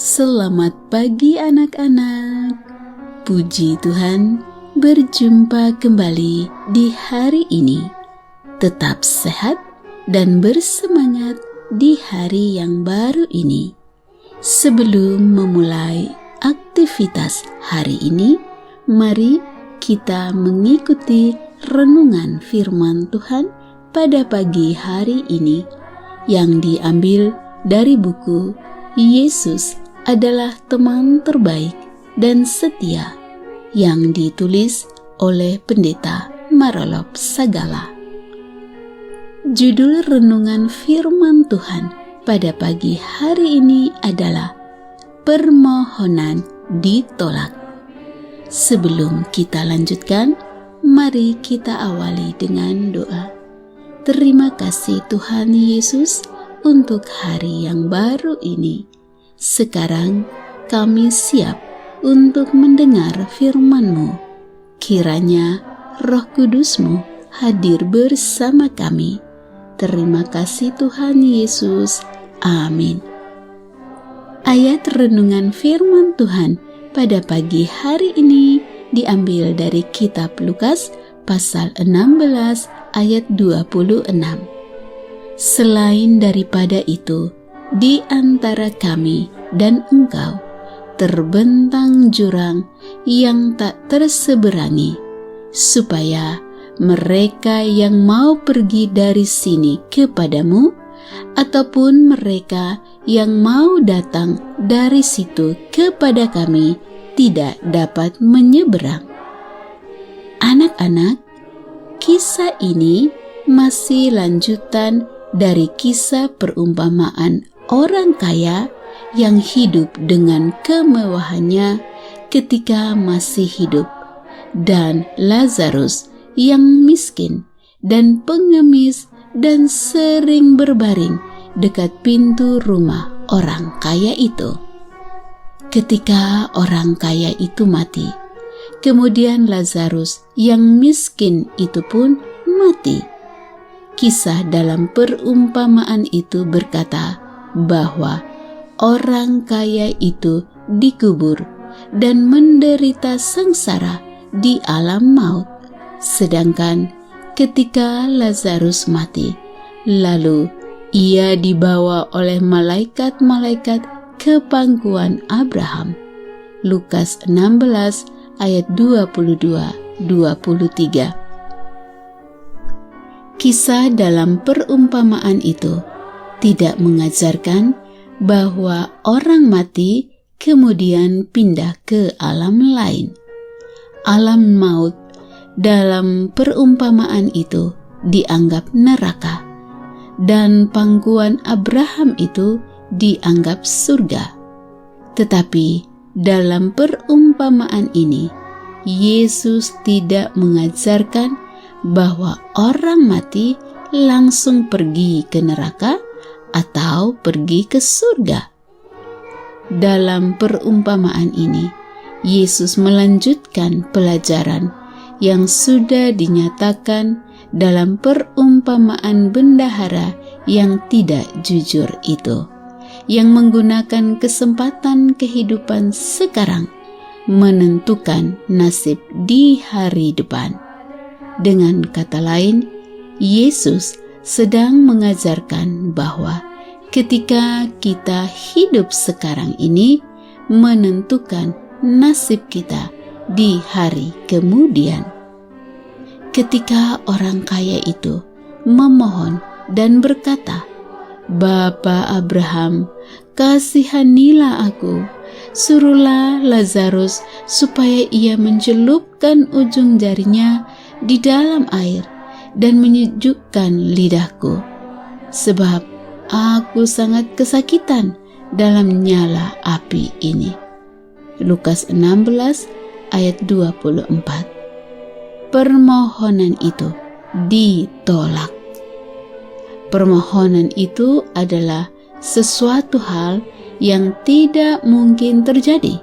Selamat pagi anak-anak. Puji Tuhan, berjumpa kembali di hari ini. Tetap sehat dan bersemangat di hari yang baru ini. Sebelum memulai aktivitas hari ini, mari kita mengikuti renungan firman Tuhan pada pagi hari ini yang diambil dari buku Yesus adalah teman terbaik dan setia yang ditulis oleh Pendeta Marolop Sagala. Judul renungan firman Tuhan pada pagi hari ini adalah Permohonan Ditolak. Sebelum kita lanjutkan, mari kita awali dengan doa. Terima kasih Tuhan Yesus untuk hari yang baru ini. Sekarang kami siap untuk mendengar firman-Mu. Kiranya Roh Kudus-Mu hadir bersama kami. Terima kasih Tuhan Yesus. Amin. Ayat renungan firman Tuhan pada pagi hari ini diambil dari kitab Lukas pasal 16 ayat 26. Selain daripada itu, di antara kami dan engkau terbentang jurang yang tak terseberangi, supaya mereka yang mau pergi dari sini kepadamu, ataupun mereka yang mau datang dari situ kepada kami tidak dapat menyeberang. Anak-anak, kisah ini masih lanjutan dari kisah perumpamaan orang kaya yang hidup dengan kemewahannya ketika masih hidup, dan Lazarus yang miskin dan pengemis dan sering berbaring dekat pintu rumah orang kaya itu. Ketika orang kaya itu mati, kemudian Lazarus yang miskin itu pun mati. Kisah dalam perumpamaan itu berkata bahwa orang kaya itu dikubur dan menderita sengsara di alam maut. Sedangkan ketika Lazarus mati, lalu ia dibawa oleh malaikat-malaikat ke pangkuan Abraham. Lukas 16 ayat 22-23. Kisah dalam perumpamaan itu tidak mengajarkan bahwa orang mati kemudian pindah ke alam lain. Alam maut dalam perumpamaan itu dianggap neraka, dan pangkuan Abraham itu dianggap surga. Tetapi dalam perumpamaan ini, Yesus tidak mengajarkan bahwa orang mati langsung pergi ke neraka atau pergi ke surga. Dalam perumpamaan ini, Yesus melanjutkan pelajaran yang sudah dinyatakan dalam perumpamaan bendahara yang tidak jujur itu, yang menggunakan kesempatan kehidupan sekarang menentukan nasib di hari depan. Dengan kata lain, Yesus sedang mengajarkan bahwa ketika kita hidup sekarang ini menentukan nasib kita di hari kemudian. Ketika orang kaya itu memohon dan berkata, "Bapa Abraham, kasihanilah aku, suruhlah Lazarus supaya ia mencelupkan ujung jarinya di dalam air dan menyejukkan lidahku, sebab aku sangat kesakitan dalam nyala api ini." Lukas 16 ayat 24. Permohonan itu ditolak. Permohonan itu adalah sesuatu hal yang tidak mungkin terjadi,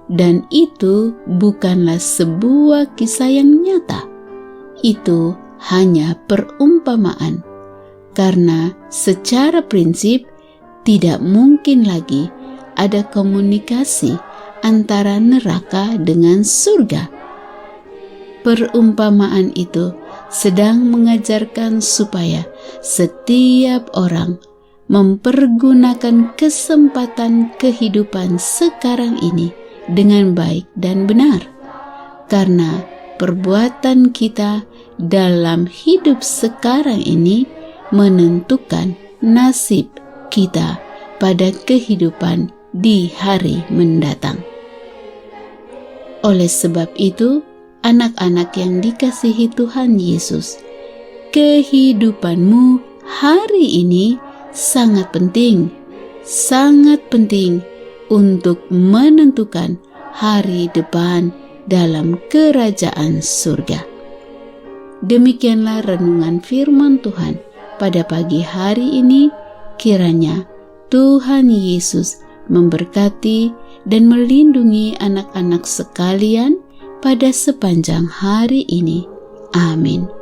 dan itu bukanlah sebuah kisah yang nyata. Itu hanya perumpamaan, karena secara prinsip tidak mungkin lagi ada komunikasi antara neraka dengan surga. Perumpamaan itu sedang mengajarkan supaya setiap orang mempergunakan kesempatan kehidupan sekarang ini dengan baik dan benar, karena perbuatan kita dalam hidup sekarang ini menentukan nasib kita pada kehidupan di hari mendatang. Oleh sebab itu, anak-anak yang dikasihi Tuhan Yesus, kehidupanmu hari ini sangat penting untuk menentukan hari depan dalam kerajaan surga. Demikianlah renungan firman Tuhan pada pagi hari ini. Kiranya Tuhan Yesus memberkati dan melindungi anak-anak sekalian pada sepanjang hari ini. Amin.